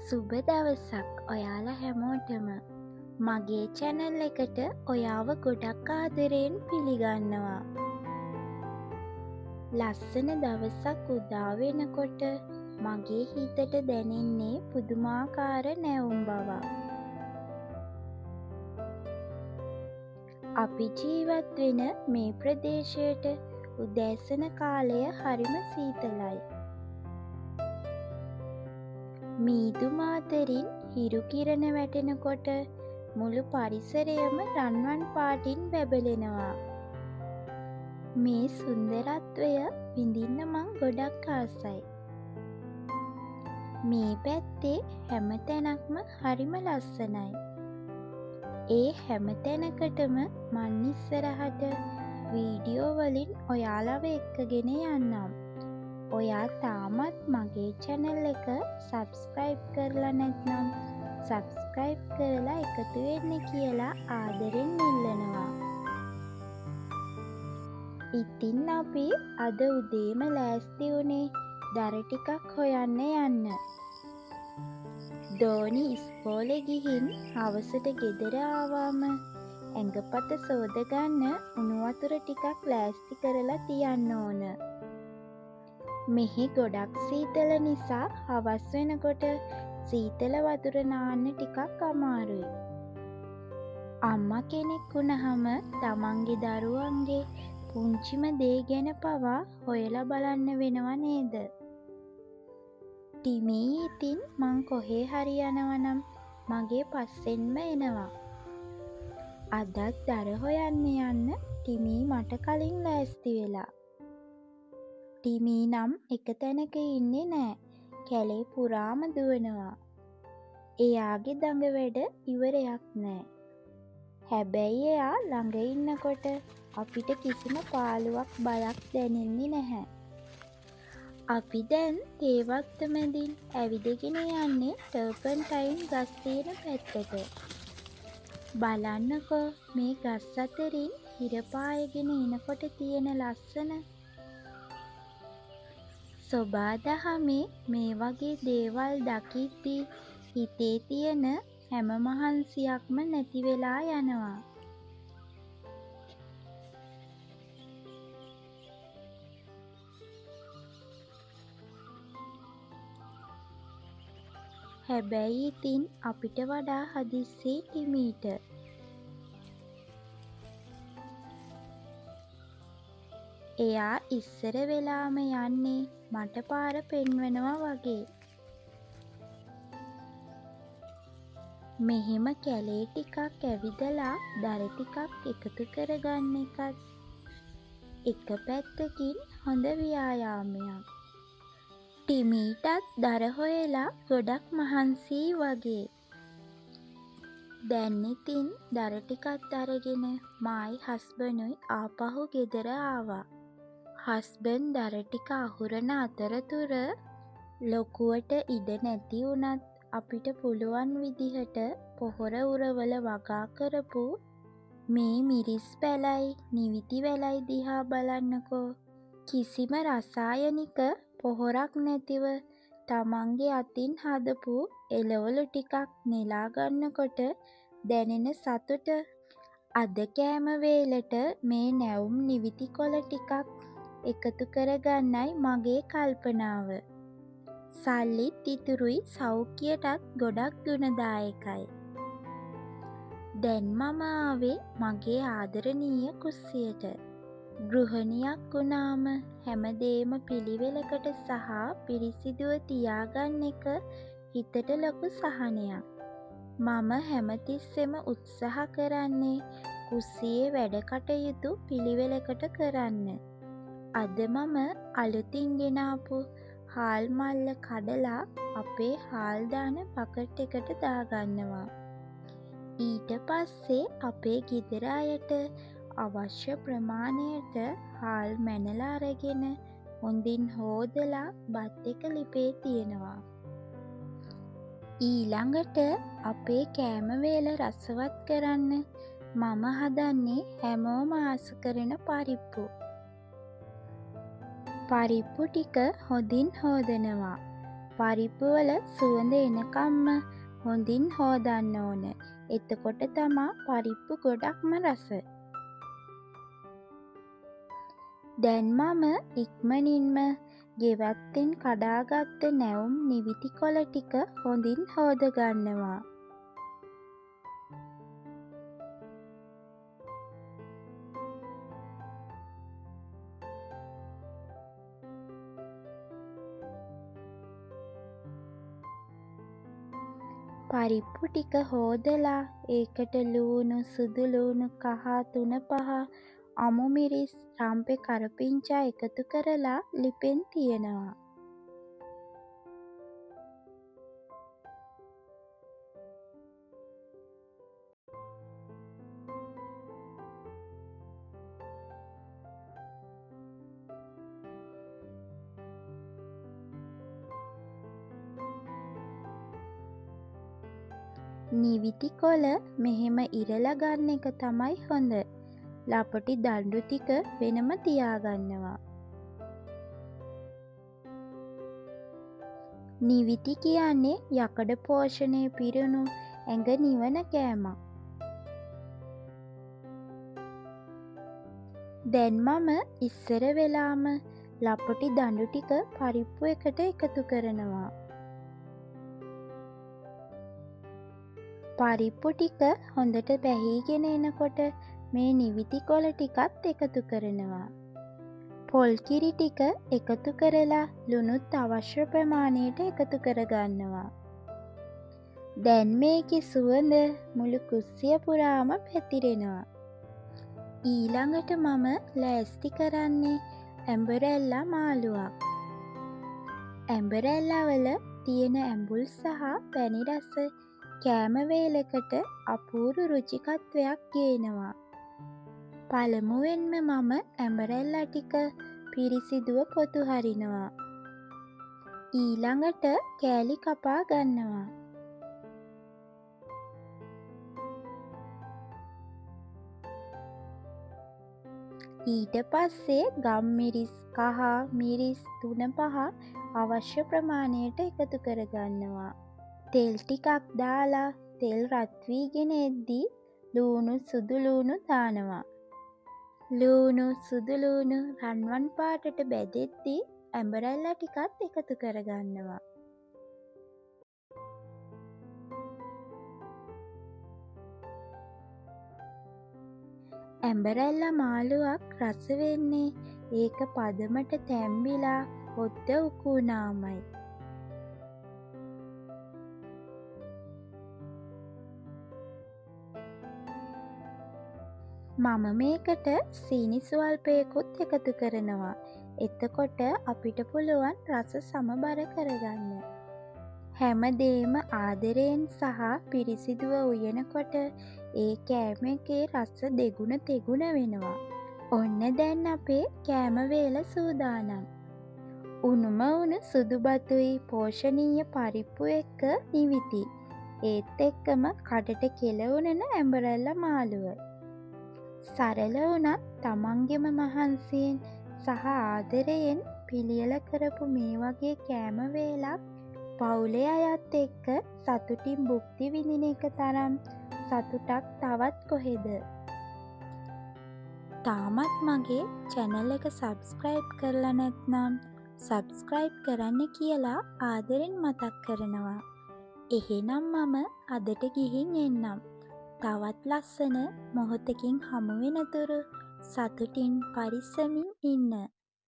සුබ දවසක් ඔයාලා හැමෝටම. මගේ channel එකට ඔයාව ගොඩක් ආදරයෙන් පිළිගන්නවා. ලස්සන දවසක් උදා වෙනකොට මගේ හිතට දැනෙන්නේ පුදුමාකාර නැවුම් බවක්. අපි ජීවත් වෙන මේ ප්‍රදේශයට උදෑසන කාලය හරිම සීතලයි. මීදුම අතරින් හිරු කිරණ වැටෙනකොට මුළු පරිසරයම රන්වන් පාටින් බැබලෙනවා. මේ සුන්දරත්වය විඳින්න මං ගොඩක් ආසයි. මේ පැත්තේ හැම තැනක්ම හරිම ලස්සනයි. ඒ හැම තැනකටම මං ඉස්සරහට වීඩියෝ වලින් ඔයාලව එක්කගෙන යන්නම්. ඔයා තාමත් මගේ channel එක subscribe කරලා නැත්නම් subscribe කරලා එකතු වෙන්න කියලා ආදරෙන් ඉල්ලනවා. ඉතින් අපි අද උදේම ලෑස්ති වුණේ දර ටිකක් හොයන්න යන්න. දෝනි ඉස්කෝලේ ගිහින් හවසට ගෙදර ආවම ඇඟපත සෝදගන්න උණු වතුර ටිකක් ලෑස්ති කරලා තියන්න ඕන. මෙහි ගොඩක් සීතල නිසා හවස් වෙනකොට සීතල වතුර නාන්න ටිකක් අමාරුයි. අම්මා කෙනෙක් වුණහම තමන්ගේ දරුවන්ගේ පුංචිම දේ ගැන පවා හොයලා බලන්න වෙනව නේද? ටිමී ඉතින් මං කොහේ හරි යනවනම් මගේ පස්සෙන්ම එනවා. අදත් දර හොයන්න යන්න ටිමී මට කලින් ලෑස්ති වෙලා. ටිමී නම් එක තැනක ඉන්නේ නෑ. කැලේ පුරාම දුවනවා. එයාගේ දඟ වැඩ ඉවරයක් නෑ. හැබැයි එයා ළඟ ඉන්නකොට අපිට කිසිම පාළුවක් බයක් දැනෙන්නේ නැහැ. අපි දැන් තේවත්ත මැදින් ඇවිදගෙන යන්නේ ටර්පන්ටයින් ගස් තියෙන පැත්තට. බලන්නකෝ මේ ගස් අතරින් හිර පායගෙන එනකොට තියෙන ලස්සන. සොබාදහමේ මේ වගේ දේවල් දකිද්දී හිතේ තියෙන හැම මහන්සියක්ම නැති වෙලා යනවා. හැබැයි ඉතින් අපිට වඩා හදිස්සියි ටිමීට. එයා ඉස්සර වෙලාම යන්නේ මට පාර පෙන්වනවා වගේ. මෙහෙම කැලේ ටිකක් ඇවිදලා දර ටිකක් එකතු කරගන්න එකත් එක පැත්තකින් හොඳ ව්‍යායාමයක්. ටිමීටත් දර හොයලා ගොඩක් මහන්සියි වගේ. දැන් ඉතින් දර ටිකත් අරගෙන මායි හස්බන්ඩුයි ආපහු ගෙදර ආවා. හස්බන්ඩ් දර ටික අහුරන අතරතුර ලොකුවට ඉඩ නැති වුණත් අපිට පුළුවන් විදිහට පොහොර උරවල වගා කරපු මේ මිරිස් පැලයි නිවිති වැලයි දිහා බලන්නකෝ. කිසිම රසායනික පොහොරක් නැතිව තමන්ගේ අතින් හදපු එළවලු ටිකක් නෙලා ගන්නකොට දැනෙන සතුට. අද කෑම වේලට මේ නැවුම් නිවිති කොළ ටිකක් එකතු කරගන්නයි මගේ කල්පනාව. සල්ලිත් ඉතුරුයි සෞඛ්‍යයටත් ගොඩක් ගුණදායකයි. දැන් මම ආවේ මගේ ආදරණීය කුස්සියට. ගෘහණියක් වුණාම හැමදේම පිළිවෙලකට සහ පිරිසිදුව තියාගන්න එක හිතට ලොකු සහනයක්. මම හැමතිස්සෙම උත්සාහ කරන්නේ කුස්සියේ වැඩ කටයුතු පිළිවෙලකට කරන්න. අද මම අලුතින් ගෙනාපු හාල් මල්ල කඩලා අපේ හාල් දාන බකට් එකට දාගන්නවා. ඊට පස්සේ අපේ ගෙදර අයට අවශ්‍ය ප්‍රමාණයට හාල් මැනලා අරගෙන හොඳින් හෝදලා බත් එක ලිපේ තියනවා. ඊළඟට අපේ කෑම වේල රසවත් කරන්න මම හදන්නේ හැමෝම ආස කරන පරිප්පු. පරිප්පු ටික හොඳින් හෝදනවා. පරිප්පුවල සුවඳ එනකම්ම හොඳින් හෝදන්න ඕන. එතකොට තමා පරිප්පු ගොඩක්ම රස. දැන් මම ඉක්මනින්ම ගෙවත්තෙන් කඩාගත්ත නැවුම් නිවිති කොළ ටික හොඳින් හෝදගන්නවා. පරිප්පු ටික හෝදලා ඒකට ලූණු, සුදු ලූණු, කහ තුනපහ, අමු මිරිස්, රම්පෙ කරපිංචා එකතු කරලා ලිපෙන් තියනවා. නිවිති කොළ මෙහෙම ඉරලා ගන්න එක තමයි හොඳ. ලපටි දඬු ටික වෙනම තියාගන්නවා. නිවිති කියන්නේ යකඩ පෝෂණය පිරුණු ඇඟ නිවන කෑමක්. දැන් මම ඉස්සර වෙලාම ලපටි දඬු ටික පරිප්පු එකට එකතු කරනවා. පරිප්පු ටික හොඳට පැහීගෙන එනකොට මේ නිවිති කොළ ටිකත් එකතු කරනවා. පොල් කිරි ටික එකතු කරලා ලුණුත් අවශ්‍ය ප්‍රමාණයට එකතු කරගන්නවා. දැන් මේකේ සුවඳ මුළු කුස්සිය පුරාම පැතිරෙනවා. ඊළඟට මම ලෑස්ති කරන්නේ ඇඹරැල්ලා මාළුවක්. ඇඹරැල්ලා වල තියෙන ඇඹුල් සහ පැණි රස කෑම වේලකට අපූරු රුචිකත්වයක් ගේනවා. පළමුවෙන්ම මම ඇඹරැල්ලා ටික පිරිසිදුව පොතු හරිනවා. ඊළඟට කෑලි කපා ගන්නවා. ඊට පස්සේ ගම්මිරිස්, කහ මිරිස්, තුනපහ අවශ්‍ය ප්‍රමාණයට එකතු කරගන්නවා. තෙල් ටිකක් දාලා තෙල් රත් වීගෙන එද්දී ලූණු, සුදු ලූණු දානවා. ලූණු, සුදු ලූණු රන්වන් පාටට බැදෙද්දී ඇඹරැල්ලා ටිකත් එකතු කරගන්නවා. ඇඹරැල්ලා මාළුවක් රස වෙන්නේ ඒක පදමට තැම්බිලා හොද්ද උකුණාමයි. මම මේකට සීනි ස්වල්පයකුත් එකතු කරනවා. එතකොට අපිට පුළුවන් රස සමබර කරගන්න. හැමදේම ආදරයෙන් සහ පිරිසිදුව උයනකොට ඒ කෑම එකේ රස දෙගුණ තෙගුණ වෙනවා. ඔන්න දැන් අපේ කෑම වේල සූදානම්. උණුම උණු සුදු බතුයි පෝෂණීය පරිප්පු එක්ක නිවිති. ඒත් එක්කම කඩට කෙලවුණන ඇඹරැල්ලා මාළුව. සරල වුණත් තමන්ගෙම මහන්සියෙන් සහ ආදරයෙන් පිළියෙල කරපු මේ වගේ කෑම වේලක් පවුලේ අයත් එක්ක සතුටින් භුක්ති විඳින එක තරම් සතුටක් තවත් කොහෙද? තාමත් මගේ channel එක subscribe කරලා නැත්නම් subscribe කරන්න කියලා ආදරෙන් මතක් කරනවා. එහෙනම් මම අදට ගිහින් එන්නම්. තවත් ලස්සන මොහොතකින් හමු වෙනතුරු සතුටින් පරිස්සමින් ඉන්න.